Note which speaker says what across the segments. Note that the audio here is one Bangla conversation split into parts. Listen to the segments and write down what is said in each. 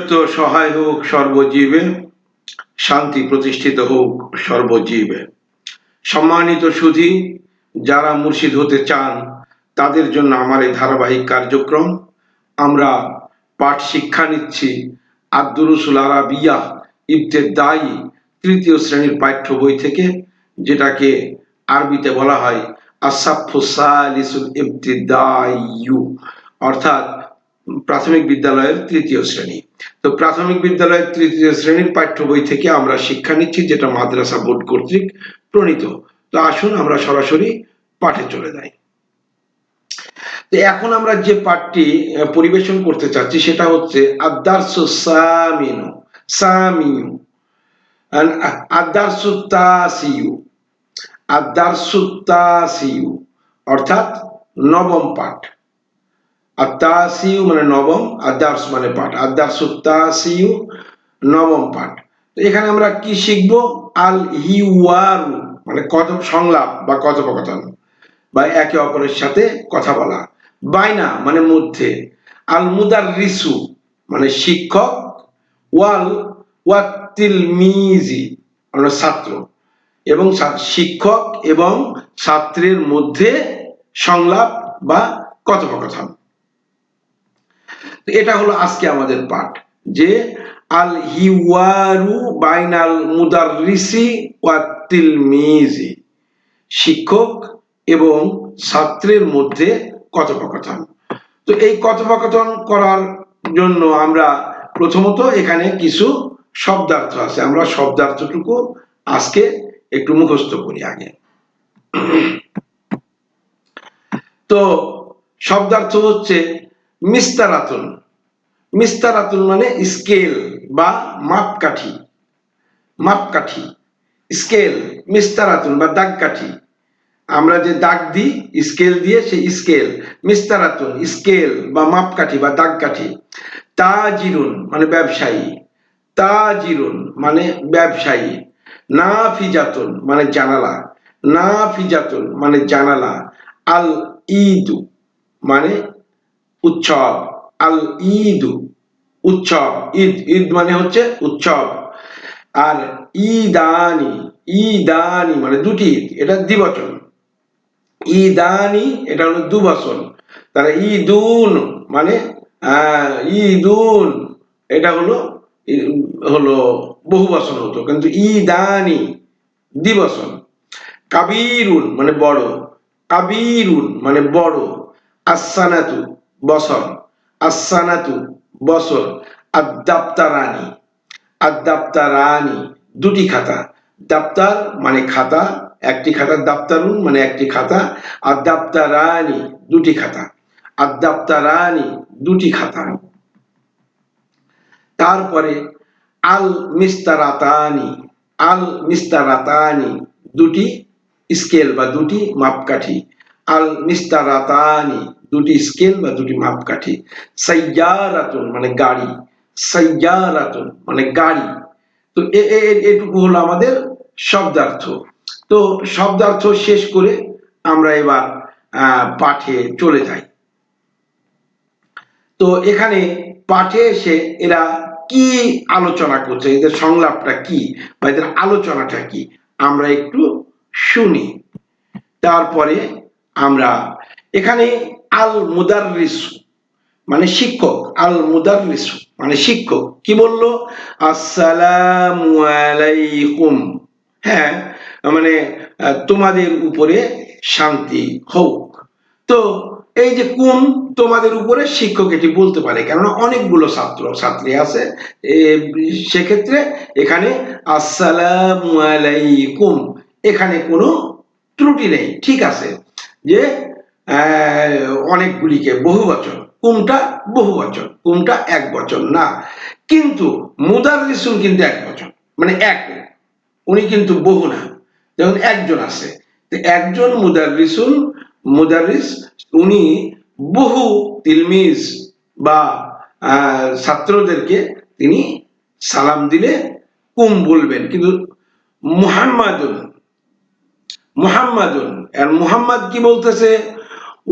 Speaker 1: তো সহায় হোক সর্বজীবে, শান্তি প্রতিষ্ঠিত হোক সর্বজীবে। সম্মানিত সুধী, যারা মুর্শিদ হতে চান তাদের জন্য আমার এই ধারাবাহিক কার্যক্রম। আমরা পাঠ শিক্ষা নিচ্ছি আদ-দুরুসুল আরাবিয়া ইবতেদায়ী তৃতীয় শ্রেণীর পাঠ্য বই থেকে, যেটাকে আরবিতে বলা হয় আস-সাফফু সালিসুল ইবতিদাইয়্যু, অর্থাৎ প্রাথমিক বিদ্যালয়ের তৃতীয় শ্রেণী। তো প্রাথমিক বিদ্যালয়ের তৃতীয় শ্রেণীর পাঠ্য বই থেকে আমরা শিক্ষা নিচ্ছি, যেটা মাদ্রাসা বোর্ড কর্তৃক প্রণীত। তো আসুন আমরা সরাসরি পাঠে চলে যাই। তো এখন আমরা যে পাঠটি পরিবেশন করতে চাচ্ছি সেটা হচ্ছে আদ-দারসু সামিনু, সামিউ, আদ-দারসু তাসিউ, আদ-দারসু তাসিউ, অর্থাৎ নবম পাঠ। আত-তাসিউ মানে নবম, আদ-দারস মানে পাঠ, আদ-দারসু তাসিউ নবম পাঠ। তো এখানে আমরা কি শিখবো? আল হিওয়ারু মানে সংলাপ বা কথোপকথন বা একে অপরের সাথে কথা বলা। বাইনা মানে মধ্যে, আল মুদাররিসু মানে শিক্ষক, ওয়াল ওয়াতিলমিজি মানে ছাত্র, এবং শিক্ষক এবং ছাত্রের মধ্যে সংলাপ বা কথোপকথন। এটা হলো আজকে আমাদের পাঠ, যে আল হিওয়ারু বাইনাল মুদাররিসি ওয়াতিলমিজি, শিক্ষক এবং ছাত্রের মধ্যে কথোপকথন। তো এই কথোপকথন করার জন্য আমরা প্রথমত এখানে কিছু শব্দার্থ আছে, আমরা শব্দার্থটুকু আজকে একটু মুখস্থ করি আগে। তো শব্দার্থ হচ্ছে মিস্তারাতুন। মিস্তারাতুন মানে স্কেল বা মাপকাঠি, মাপকাঠি, স্কেল, মিস্তারাতুন বা দাগকাঠি। আমরা যে দাগ দিই স্কেল দিয়ে, সেই স্কেল, মিস্তারাতুন স্কেল বা মাপকাঠি বা দাগকাঠি। তাজিরুন মানে ব্যবসায়ী, তাজিরুন মানে ব্যবসায়ী। নাফিজাতুন মানে জানালা, নাফিজাতুন মানে জানালা। আল ঈদু মানে উৎসব, আল ঈদু উৎসব, ঈদ, ঈদ মানে হচ্ছে উৎসব। আর ঈদানি, ঈদানি মানে দুটি ঈদ, এটা দ্বিবচন। ঈদানি এটা হলো দুবচন। তাহলে ঈদুন মানে ঈদুন এটা হলো হলো বহু বচন হতো, কিন্তু ঈদানি দ্বিবচন। কাবীরুন মানে বড়, কাবীরুন মানে বড়। আসসানাতু বছর, আসসানাতু বছর। আদ-দাপ্তারানি, আদ-দাপ্তারানি দুটি খাতা। দাপ্তার মানে খাতা, একটি খাতা। দাপ্তারুন মানে একটি খাতা। আদ-দাপ্তারানি দুটি খাতা, আদ-দাপ্তারানি দুটি খাতা। তারপরে আল মিস্তারাতানি, আল মিস্তারাতানি দুটি স্কেল বা দুটি মাপকাঠি, আল মিস্তারাতানি দুটি স্কেল বা দুটি মাপকাঠি। সাইয়ারাতুন মানে গাড়ি, সাইয়ারাতুন মানে গাড়ি। তো এটুকু হলো আমাদের শব্দার্থ। তো শব্দার্থ শেষ করে আমরা এবার পাঠে চলে যাই। তো এখানে পাঠে এসে এরা কি আলোচনা করছে, এদের সংলাপটা কি বা এদের আলোচনাটা কি, আমরা একটু শুনি। তারপরে আমরা এখানে আল মুদাররিস মানে শিক্ষক, আল মুদাররিস মানে শিক্ষক কি বলল? আসসালামু আলাইকুম, হ্যাঁ মানে তোমাদের উপরে শান্তি হোক। তো এই যে কুম তোমাদের উপরে, শিক্ষক এটি বলতে পারে, কেননা অনেকগুলো ছাত্র ছাত্রী আছে। সেক্ষেত্রে এখানে আসসালামু আলাইকুম, এখানে কোনো ত্রুটি নেই, ঠিক আছে, যে অনেকগুলিকে বহু বচন, কুমটা বহু বচন, কুমটা এক বচন না। কিন্তু মুদাররিসুন কিন্তু এক বচন, মানে এক, উনি কিন্তু বহু না, যেমন একজন আছে, একজন মুদাররিসুন, মুদাররিস উনি বহু তিলমিজ বা ছাত্রদেরকে তিনি সালাম দিলে কুম বলবেন। কিন্তু মুহাম্মাদুন, মুহাম্মাদুন আর মুহাম্মদ কি বলতেছে?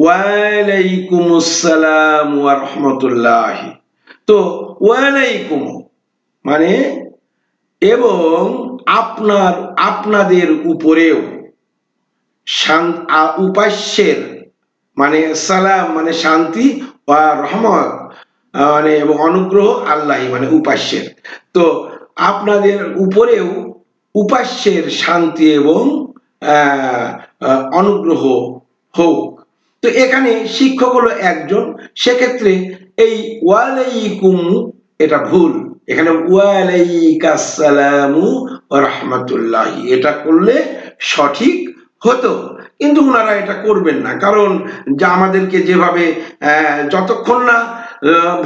Speaker 1: ওয়ালাইকুমুস সালাম ওয়া রাহমাতুল্লাহি। তো ওয়ালাইকুম মানে এবং আপনাদের উপরেও উপাস্যের মানে সালাম মানে শান্তি বা রহমত মানে এবং অনুগ্রহ আল্লাহ মানে উপাস্যের, তো আপনাদের উপরেও উপাস্যের শান্তি এবং অনুগ্রহ হোক। তো এখানে শিক্ষক হলো একজন, সেক্ষেত্রে এই ওয়ালাইকুম এটা ভুল, এখানে ওয়ালাইকাস সালামু ওয়া রাহমাতুল্লাহি এটা করলে সঠিক হতো, কিন্তু ওনারা এটা করবেন না, কারণ যা আমাদেরকে যেভাবে যতক্ষণ না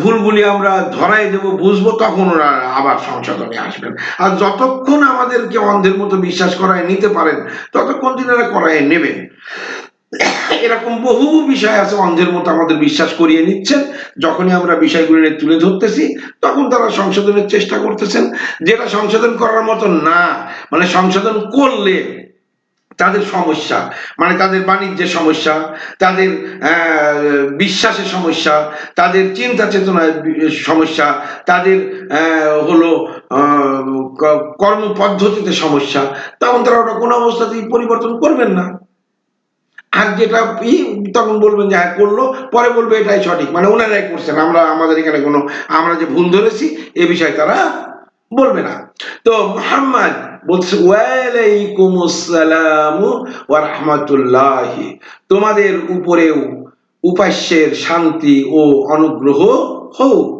Speaker 1: ভুলগুলি আমরা ধরাই দেব বুঝবো তখন ওরা আবার সংশোধনে আসবেন, আর যতক্ষণ আমাদেরকে অন্ধের মতো বিশ্বাস করায় নিতে পারেন ততক্ষণ তিনারা করায় নেবেন। এরকম বহু বিষয় আছে অন্ধের মতো আমাদের বিশ্বাস করিয়ে নিচ্ছেন, যখনই আমরা বিষয়গুলো তুলে ধরতেছি তখন তারা সংশোধনের চেষ্টা করতেছেন, যেটা সংশোধন করার মতো না, মানে সংশোধন করলে তাদের সমস্যা, মানে তাদের বাণিজ্যের সমস্যা, তাদের বিশ্বাসের সমস্যা, তাদের চিন্তা চেতনার সমস্যা, তাদের হলো কর্ম পদ্ধতিতে সমস্যা, তখন তারা ওটা কোনো অবস্থাতেই পরিবর্তন করবেন না। আর যেটা তখন বলবেন যে হ্যাঁ করলো, পরে বলবে এটাই সঠিক, মানে ওনারাই করছেন, আমরা আমাদের এখানে কোনো আমরা যে ভুল ধরেছি এ বিষয়ে তারা বলবে না। তো মুহাম্মদ বলছে ওয়ালাইকুম আসসালাম ওয়া রাহমাতুল্লাহি তোমাদের উপরেও উপাস্যের শান্তি ও অনুগ্রহ হোক।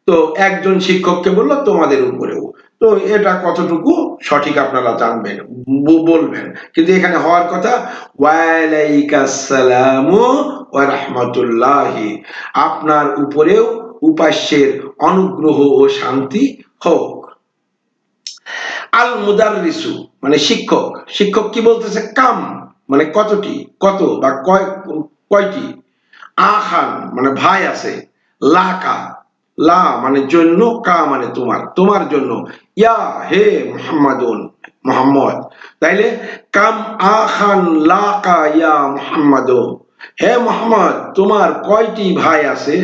Speaker 1: তো একজন শিক্ষককে বললো তোমাদের উপরেও, তো এটা কতটুকু সঠিক আপনারা জানবেন বলবেন, কিন্তু এখানে হওয়ার কথা ওয়ালাইকাস সালামু ওয়া রাহমাতুল্লাহি আপনার উপরেও উপাস্যের অনুগ্রহ ও শান্তি হোক। আল মুদাররিসু মানে শিক্ষক, শিক্ষক কি বলতেছে কাম মানে কতটি, কত বা কয়টি, আখান মানে ভাই আছে, লাকা লা মানে জন্য, কা মানে তোমার, তোমার জন্য, ইয়া হে মুহাম্মাদুন মুহাম্মদ, তাইলে কাম আখান লাকা ইয়া মুহাম্মাদ, হে মুহাম্মদ তোমার কয়টি ভাই আছে।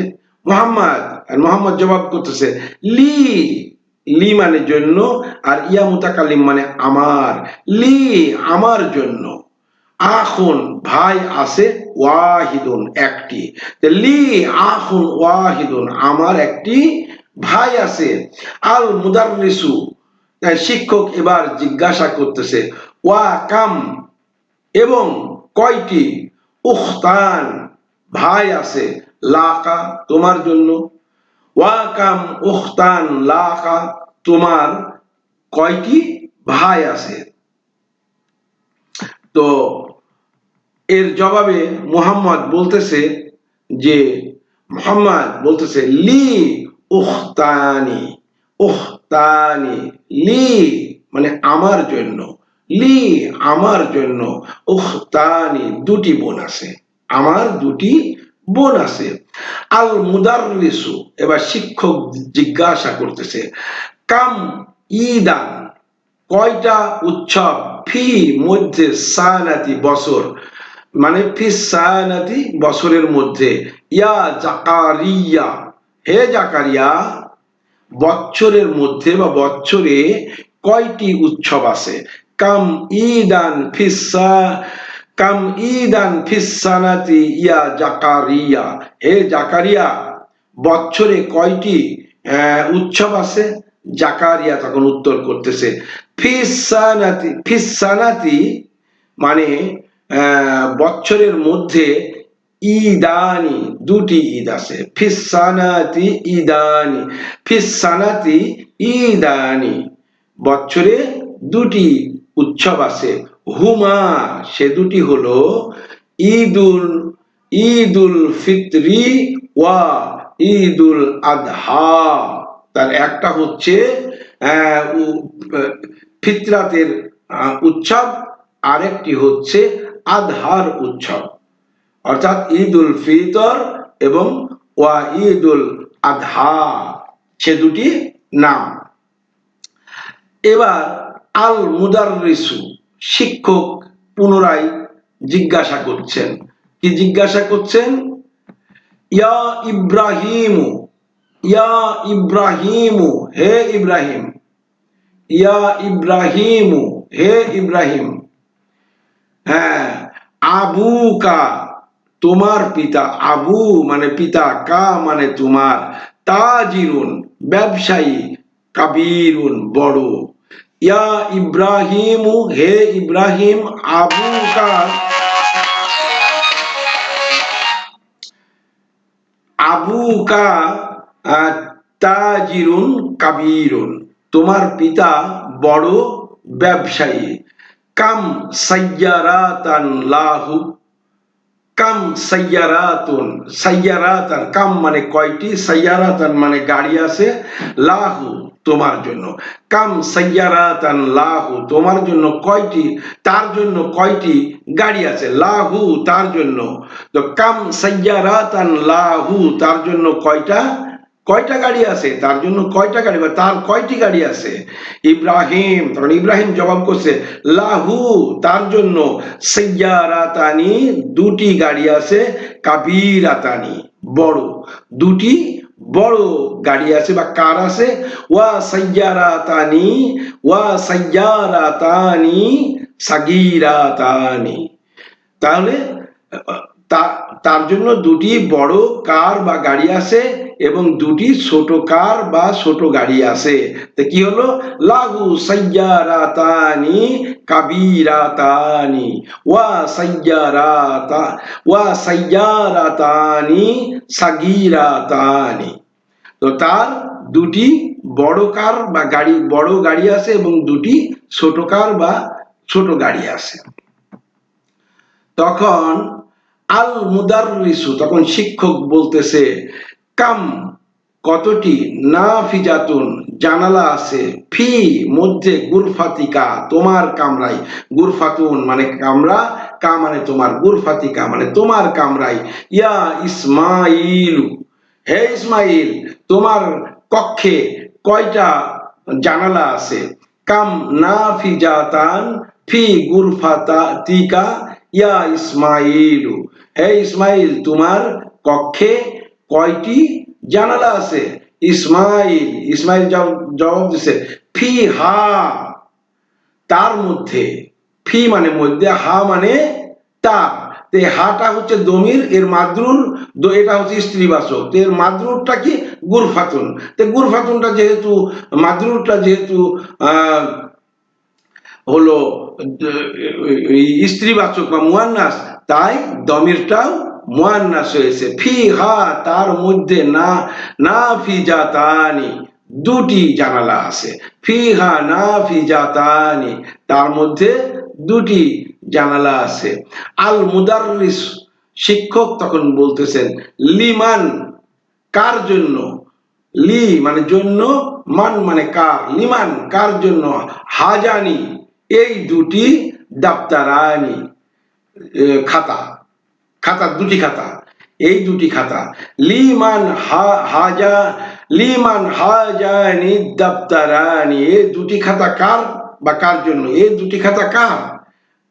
Speaker 1: মুহাম্মদ মুহাম্মদ জবাব করতেছে লি, লি মানে জন্য, আর ইয়া মুতাকাল্লিম মানে আমার, লি আমার জন্য, আখুন ভাই আছে, ওয়াহিদুন একটি, লি আখুন ওয়াহিদুন আমার একটি ভাই আছে। আল মুদাররিসু শিক্ষক এবার জিজ্ঞাসা করতেছে ওয়া কাম এবং কয়টি, উখতান ভাই আছে, লাকা তোমার জন্য, ওয়া কাম উখতান লাকা তোমার কয়টি ভাই আছে। তো এর জবাবে মুহাম্মদ বলতেছে যে মুহাম্মদ বলতেছে লি উখতানি, উখতানি লি মানে আমার জন্য, লি আমার জন্য, উখতানি দুটি বোন আছে, আমার দুটি বোন আছে। আল মুদাররিসু এবার শিক্ষক জিজ্ঞাসা করতেছে কাম ঈদান কয়টা উৎসব, ফি মধ্যে সানাতি বছর, মানে ফি সানাতি বছরের মধ্যে, ইয়া জাকারিয়া হে জাকারিয়া বছরের মধ্যে বা বছরে কয়টি উৎসব আছে। কাম ঈদান ফিসা কাম ঈদান ফিসানাতি ইয়া জাকারিয়া হে জাকারিয়া বছরে কয়টি উৎসব আছে। জাকারিয়া তখন উত্তর করতেছে ফিসানাতি, ফিসানাতি মানে বছরের মধ্যে ঈদানি দুটি ঈদ আছে, ফিসানাতি ঈদানি, ফিসানাতি ঈদানি বছরে দুটি উৎসব আছে, হুমা সে দুটি হলো ঈদুল ঈদুল ফিতরি ওয়া ঈদুল আদহা, তার একটা হচ্ছে ফিতরাতের উৎসব, আরেকটি হচ্ছে আদহার উৎসব, অর্থাৎ ঈদুল ফিতর এবং ওয়া ঈদুল আদহা সে দুটি নাম। এবার আল মুদাররিসু শিক্ষক পুনরায় জিজ্ঞাসা করছেন, কি জিজ্ঞাসা করছেন, ইয়া ইব্রাহিম ইয়া ইব্রাহিমু, হে ইব্রাহিম। ইয়া ইব্রাহিমু, হে ইব্রাহিম। হ্যাঁ, আবুকা, তোমার পিতা। আবু মানে পিতা, কা মানে তোমার, তাজিরুন ব্যবসায়ী, কাবীরুন বড়। ইয়া ইব্রাহিমু, হে ইব্রাহিম, আবুকা, আবুকা তাজিরুন কাবীরুন, তোমার পিতা বড় ব্যবসায়ী। কাম সাইয়ারাতান লাহু, কাম সাইয়ারাতুন, সাইয়ারাতান কাম মানে কয়টি, সাইয়ারাতান মানে গাড়ি আছে, লাহু তোমার জন্য। কাম সাইয়ারাতান লাহু, তোমার জন্য কয়টি, তার জন্য কয়টি গাড়ি আছে, লাহু তার জন্য। তো কাম সাইয়ারাতান লাহু, তার জন্য কয়টা, কয়টা গাড়ি আছে, তার জন্য কয়টা গাড়ি বা তার কয়টি গাড়ি আছে। ইব্রাহিম, তখন ইব্রাহিম জবাব করছে, লাহু তার জন্য, সাইয়ারাতানি দুটি গাড়ি আছে, কাবীরাতানি বড়, দুটি বড় গাড়ি আছে বা কার আছে। ওয়া সাইয়ারাতানি, ওয়া সাইয়ারাতানি সাগীরাতানি, তাহলে তার জন্য দুটি বড় কার বা গাড়ি আছে এবং দুটি ছোট কার বা ছোট গাড়ি আছে। তো কি হলো, লাহু সাইয়ারাতানি কাবীরাতানি ওয়া সাইয়ারাতানি সাগীরাতানি। তো তার দুটি বড় কার বা গাড়ি, বড় গাড়ি আছে এবং দুটি ছোট কার বা ছোট গাড়ি আছে। তখন আল মুদাররিসু, তখন শিক্ষক বলতেছে, কাম কতটি, নাফিজাতুন জানালা আছে, ফি মধ্যে, গুরফাতিকা তোমার কামরায়, গুরফাতুন মানে কামরা, কা মানে তোমার, গুরফাতিকা মানে তোমার কামরায়। ইয়া ইসমাইলু, হে ইসমাইল, তোমার কক্ষে কয়টা জানালা আছে। কাম নাফিজাতান ফি গুরফাতিকা ইয়া ইসমাইলু, হে ইসমাইল, তোমার কক্ষে কয়টি জানালা আছে। ইসমাইল, ইসমাইল জবাব দিছে, ফি হা তার মধ্যে, ফি মানে মধ্যে, হা মানে তার। হাটা হচ্ছে দমির, এর মাদরুর, এটা হচ্ছে স্ত্রীবাচক, এর মাদরুরটা কি, গুরফাতুন। গুরফাতুনটা যেহেতু, মাদরুরটা যেহেতু হলো স্ত্রীবাচক বা মুয়ান্নাস, তাই দমিরটাও মুয়ান্নাস হয়েছে। ফিহা তার মধ্যে, না নাফিজাতানি দুটি জানালা আছে। ফিহা নাফিজাতানি তার মধ্যে দুটি জানালা আছে। আল মুদাররিস শিক্ষক তখন বলতেছেন, লিমান কার জন্য, লি মানে জন্য, মান মানে কার, লিমান কার জন্য, হাজানি এই দুটি, দাপ্তারানি খাতা, খাতা দুটি খাতা, এই দুটি খাতা। লিমান হাজা, লিমান হাজানি দাপ্তারানি, এই দুটি খাতা কার বা কার জন্য, এই দুটি খাতা কার।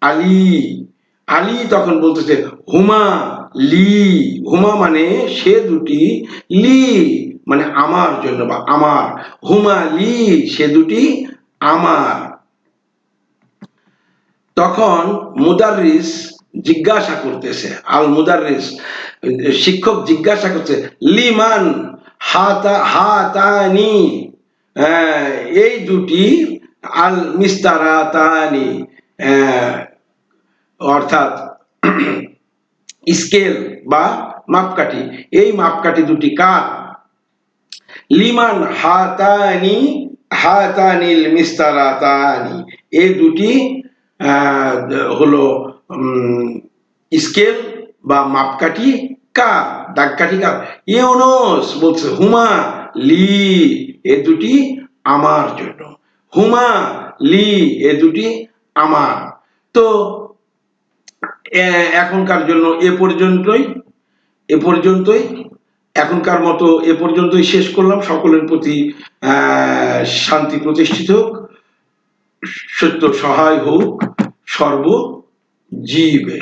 Speaker 1: আলী, আলী তখন বলতেছে, হুমা লি, হুমা মানে সে দুটি, লি মানে আমার জন্য বা আমার, হুমা লি সে দুটি আমার। তখন মুদাররিস জিজ্ঞাসা করতেছে, আল মুদাররিস শিক্ষক জিজ্ঞাসা করছে, লিমান হাতানি এই দুটি, আল মিস্তারাতানি অর্থাৎ স্কেল বা মাপকাঠি, এই মাপকাঠি দুটি কার। লিমান হাতানি, হাতানিল মিস্তারাতানি এই দুটি হলো স্কেল বা মাপকাঠি কার, দাগকাঠি কার। ইউনুস বলছে, হুমা লি এ দুটি আমার জন্য, হুমা লি এ দুটি আমার। তো এখনকার জন্য এ পর্যন্তই, এ পর্যন্তই, এখনকার মতো এ পর্যন্তই শেষ করলাম। সকলের প্রতি শান্তি প্রতিষ্ঠিত হোক, সত্য সহায় হোক সর্বজীবে।